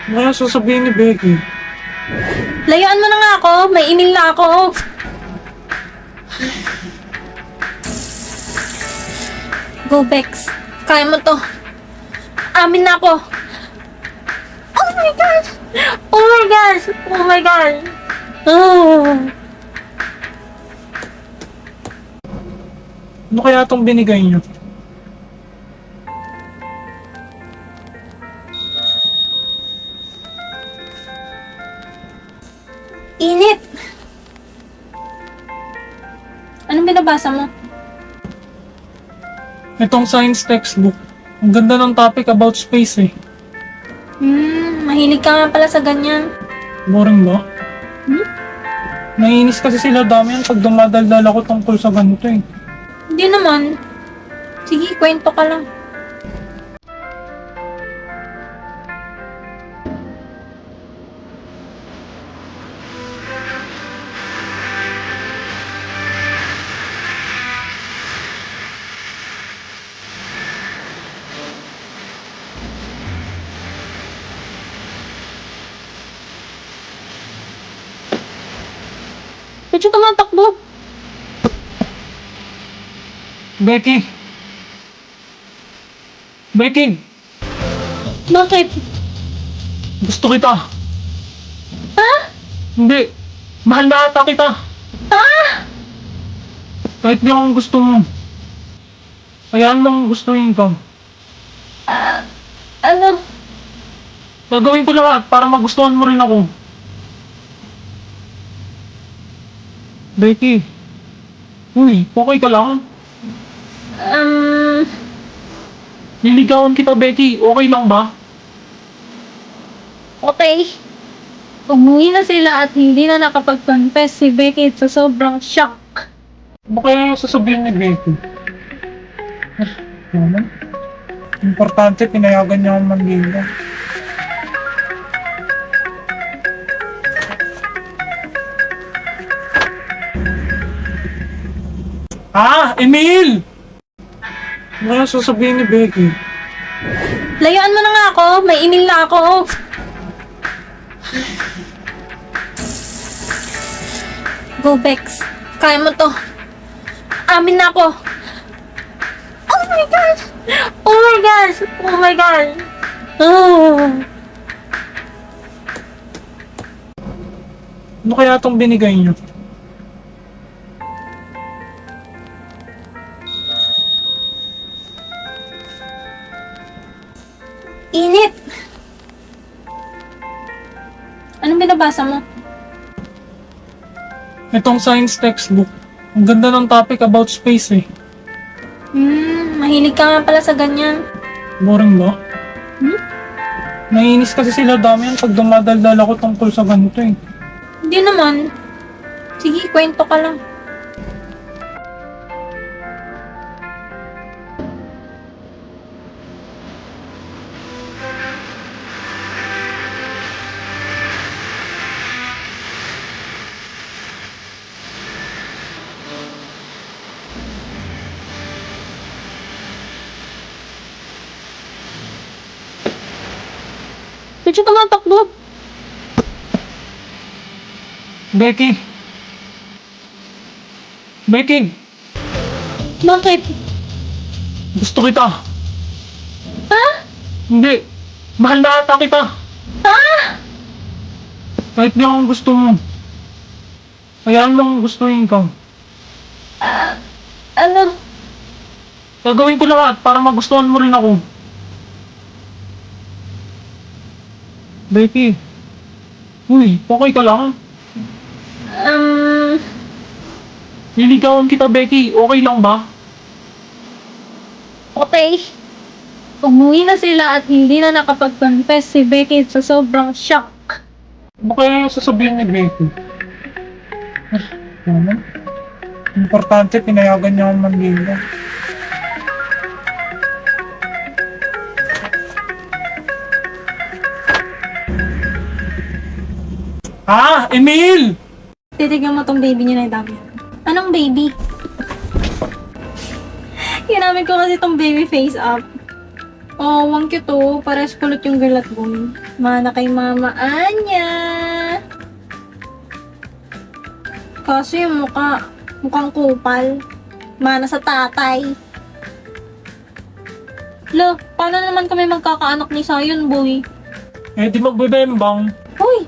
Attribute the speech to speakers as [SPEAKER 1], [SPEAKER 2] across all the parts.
[SPEAKER 1] Ano kaya sasabihin ni Becky?
[SPEAKER 2] Layuan mo na nga ako. May email na ako. Go, Bex. Kaya mo to. Amin na ako. Oh my gosh! Oh my gosh! Oh my gosh! Oh.
[SPEAKER 1] Ano kaya itong binigay niyo?
[SPEAKER 2] Init! Anong binabasa mo?
[SPEAKER 1] Itong science textbook. Ang ganda ng topic about space eh.
[SPEAKER 2] Mahilig ka nga pala sa ganyan.
[SPEAKER 1] Boring ba? Naiinis kasi sila dami yan pag dumadaldal ako tungkol sa ganito eh.
[SPEAKER 2] Hindi naman. Sige, kwento ka lang. Medyo tumatakbo.
[SPEAKER 1] Becky! Becky!
[SPEAKER 2] Bakit?
[SPEAKER 1] Gusto kita!
[SPEAKER 2] Ha?
[SPEAKER 1] Hindi! Mahal na ata kita!
[SPEAKER 2] Ha?
[SPEAKER 1] Kahit di akong gusto mo. Hayaan mong gustuhin ka.
[SPEAKER 2] Ano?
[SPEAKER 1] Gagawin ko lahat para magustuhan mo rin ako. Becky! Uy, okay ka lang? Niligawan kita, Becky. Okay lang ba?
[SPEAKER 2] Okay. Umuwi na sila at hindi na nakapag-confess si Becky sa sobrang shock.
[SPEAKER 1] Ano kaya yung sasabihin ni Becky? Ano? Importante, pinayagan niya akong manligaw. Emil! Ano kaya sasabihin ni Becky?
[SPEAKER 2] Layuan mo na nga ako. May email na ako. Go, Bex. Kaya mo to. Amin na ako. Oh my gosh! Oh my gosh! Oh my gosh! Oh.
[SPEAKER 1] Ano kaya itong binigay niyo?
[SPEAKER 2] Init! Anong binabasa mo?
[SPEAKER 1] Itong science textbook. Ang ganda ng topic about space eh.
[SPEAKER 2] Mahilig ka nga pala sa ganyan.
[SPEAKER 1] Boring ba? Naiinis kasi sila dami yan pag dumadaldal ako tungkol sa ganito eh.
[SPEAKER 2] Hindi naman. Sige, kwento ka lang. Medyo tumatakbo.
[SPEAKER 1] Becky! Becky!
[SPEAKER 2] Bakit?
[SPEAKER 1] Gusto kita!
[SPEAKER 2] Ha?
[SPEAKER 1] Hindi! Mahal na ata kita!
[SPEAKER 2] Ha?
[SPEAKER 1] Kahit di akong gusto mo. Hayaan mong gustuhin ka.
[SPEAKER 2] Ano?
[SPEAKER 1] Gagawin ko lahat para magustuhan mo rin ako. Becky! Uy, okay ka lang? Niligawan kita, Becky. Okay lang ba?
[SPEAKER 2] Okay. Umuwi na sila at hindi na nakapag-confess si Becky sa sobrang shock.
[SPEAKER 1] Ano kaya yung sasabihin ni Becky? Ano? Importante, pinayagan niya akong manligaw. Emil!
[SPEAKER 2] Titignan mo tong baby niya na dami. Anong baby? Ginamit ko kasi tong baby face up. Oh, wang cute oh. Pares kulot yung girl at boy. Mana kay Mama Anya. Kaso yung mukhang kupal. Mana sa tatay. Lo, paano naman kami magkakaanak ni Sayon, boy?
[SPEAKER 1] Eh, di magbebembang.
[SPEAKER 2] Uy,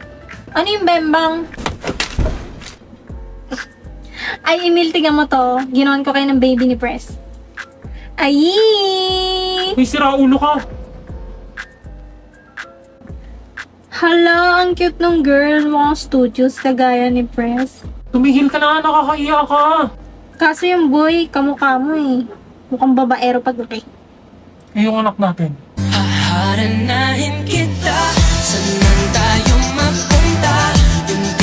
[SPEAKER 2] ano yung bembang? Ay, Emil, tignan mo to. Ginawan ko kayo ng baby ni Press. Ay!
[SPEAKER 1] Uy, sira ulo ka.
[SPEAKER 2] Hala, ang cute nung girl. Mukhang studios kagaya ni Press.
[SPEAKER 1] Tumigil ka na, nakakahiya ka.
[SPEAKER 2] Kaso yung boy, kamukha mo eh. Mukhang babaero paglaki.
[SPEAKER 1] Eh, yung anak natin.
[SPEAKER 3] Haharanahin kita, saan man tayo mapunta?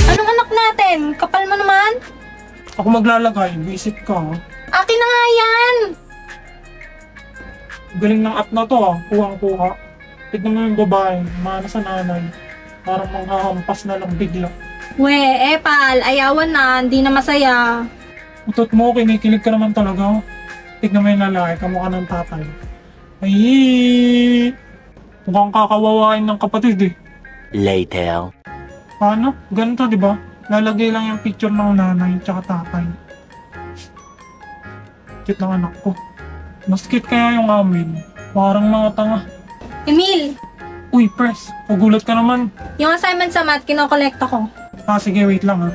[SPEAKER 2] Anong anak natin? Kapal mo naman?
[SPEAKER 1] Ako maglalagay, visit ka.
[SPEAKER 2] Akin na nga yan!
[SPEAKER 1] Galing ng app na to ah, kuhang-kuha. Tignan mo yung babae, mana sa nanay. Parang manghahampas na lang bigla.
[SPEAKER 2] We, pal, ayawan na, hindi na masaya.
[SPEAKER 1] Utot mo, kinikilig ka naman talaga. Tignan mo yung lalaki, kamukha ng tatay. Ay, mukhang kakawawain ng kapatid eh.
[SPEAKER 4] Later.
[SPEAKER 1] Paano? Ganito, di ba? Lalagay lang yung picture ng nanay tsaka tatay. Cute ng anak ko. Mas cute kaya yung amin. Parang mga tanga.
[SPEAKER 2] Emil,
[SPEAKER 1] Uy, Press, pagulat ka naman.
[SPEAKER 2] yung assignment sa math, kinokolekta ko.
[SPEAKER 1] Ah, sige, wait lang ha.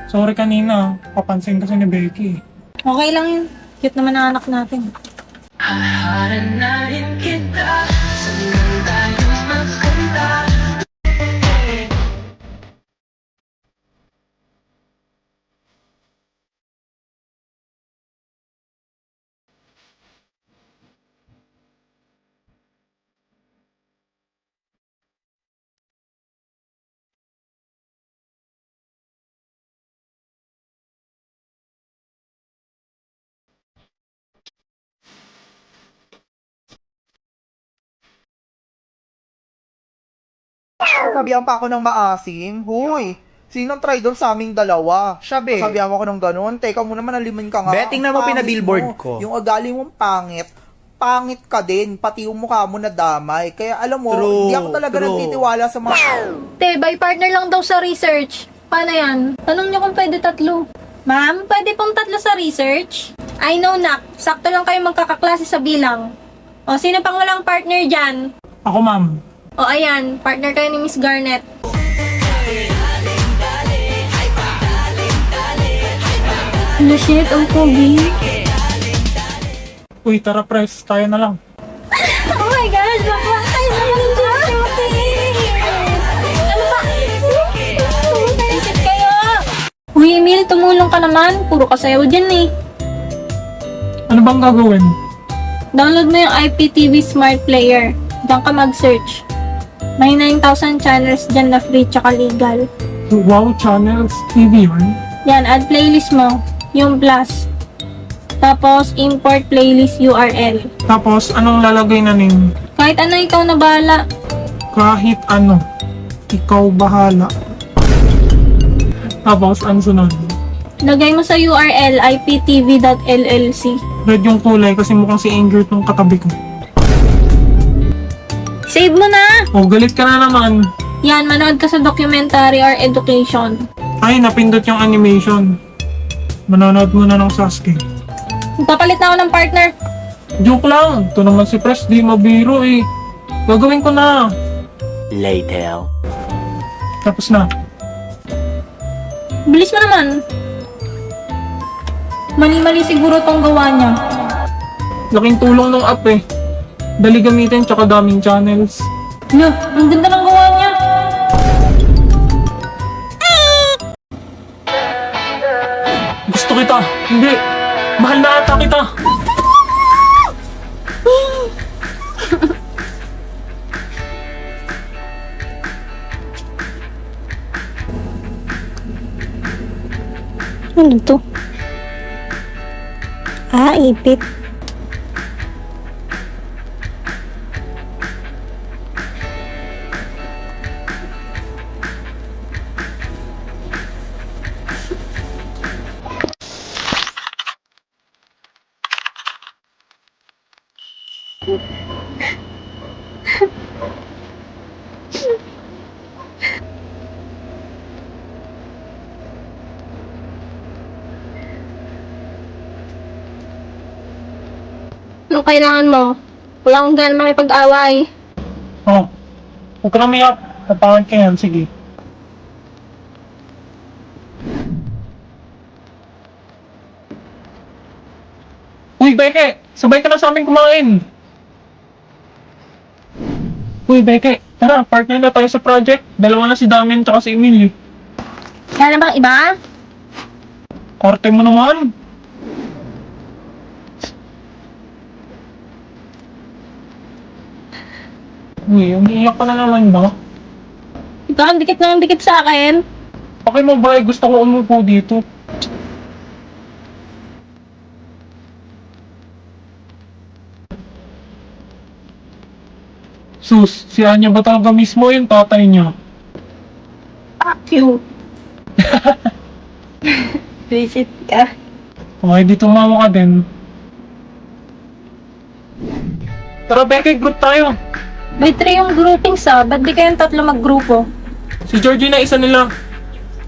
[SPEAKER 1] Sorry kanina, papansin kasi ni Becky.
[SPEAKER 2] Okay lang yun. Cute naman ang anak natin.
[SPEAKER 3] Haharanahin kita, saan man tayo mapunta?
[SPEAKER 5] Sabihan pa ako ng maasim. Huy, sinong try doon sa aming dalawa?
[SPEAKER 6] Siya, be.
[SPEAKER 5] Sabihan mo ako ng ganun. Teka muna, manalimin ka nga.
[SPEAKER 6] Be, tingnan mo
[SPEAKER 5] Ang pangit
[SPEAKER 6] pinabillboard
[SPEAKER 5] mo.
[SPEAKER 6] ko.
[SPEAKER 5] Yung ugali mong pangit, pangit ka din. Pati yung mukha mo na damay. Kaya alam mo,
[SPEAKER 6] True,
[SPEAKER 5] hindi ako talaga
[SPEAKER 6] true.
[SPEAKER 5] nagtitiwala sa mga...
[SPEAKER 2] Te, by partner lang daw sa research. Paano yan? Tanong niyo kung pwede tatlo. Ma'am, pwede pong tatlo sa research? I know, nak. Sakto lang kayo magkakaklase sa bilang. O, sino pang walang partner dyan?
[SPEAKER 1] Ako, ma'am.
[SPEAKER 2] O, ayan. Partner kayo ni Miss Garnet. Ano shit? Ang pogi.
[SPEAKER 1] Uy, tara, Press, tayo na lang.
[SPEAKER 2] Oh my gosh! Bakla tayo naman dyan, shooting! Ano ba? Pumisit kayo! Uy, Emil, tumulong ka naman. Puro kasayaw dyan eh.
[SPEAKER 1] Ano bang gagawin?
[SPEAKER 2] Download mo yung IPTV Smart Player. Diyan ka mag-search. May 9,000 channels dyan na free tsaka legal.
[SPEAKER 1] Wow, channels, TV yun.
[SPEAKER 2] Yan, add playlist mo. Yung plus. Tapos, import playlist URL.
[SPEAKER 1] Tapos, anong lalagay na ning?
[SPEAKER 2] Kahit ano, ikaw na bahala.
[SPEAKER 1] Kahit ano, ikaw bahala. Tapos, ang sunod.
[SPEAKER 2] Lagay mo sa URL iptv.llc.
[SPEAKER 1] Red yung kulay kasi mukhang si Ingrid nung katabi ko.
[SPEAKER 2] Save mo na!
[SPEAKER 1] Oh, galit ka na naman.
[SPEAKER 2] Yan, manood ka sa documentary or education.
[SPEAKER 1] Ay, napindot yung animation. Manonood muna ng Sasuke.
[SPEAKER 2] Papalit na ako ng partner.
[SPEAKER 1] Joke lang. Ito naman si Press, di mabiro eh. Gagawin ko na.
[SPEAKER 4] Later.
[SPEAKER 1] Tapos na.
[SPEAKER 2] Bilis mo naman. Mali-mali siguro tong gawa niya.
[SPEAKER 1] Laking tulong ng app eh. Dali gamitin tsaka daming channels.
[SPEAKER 2] No, ang ganda ng gawa niya.
[SPEAKER 1] Gusto kita. Hindi. Mahal na ata kita.
[SPEAKER 2] Ano to? Ah, ipit. Anong kailangan mo? Wala akong gana makipag-away.
[SPEAKER 1] Oh, huwag ka na umiyak. Napangit ka yan, sige. Uy, Beke! Sabay ka na sa amin kumain! Uy, Beke! Tara, partner na tayo sa project. Dalawa na si Damian tsaka si Emil.
[SPEAKER 2] Wala na bang iba?
[SPEAKER 1] Korte mo naman! Uy, umiiyak ka na naman ba?
[SPEAKER 2] Ikaw ang dikit ng dikit sa akin.
[SPEAKER 1] Okay mo ba? Gusto ko umupo dito. Sus, si Anya ba talaga mismo yung tatay niya?
[SPEAKER 2] Fuck you. Visit ka.
[SPEAKER 1] Okay, di tumawa ka din. Tara, Becky, group tayo.
[SPEAKER 2] May 3 yung groupings ah. Ba't di kayong tatlo maggrupo?
[SPEAKER 1] Si Georgie na isa nila.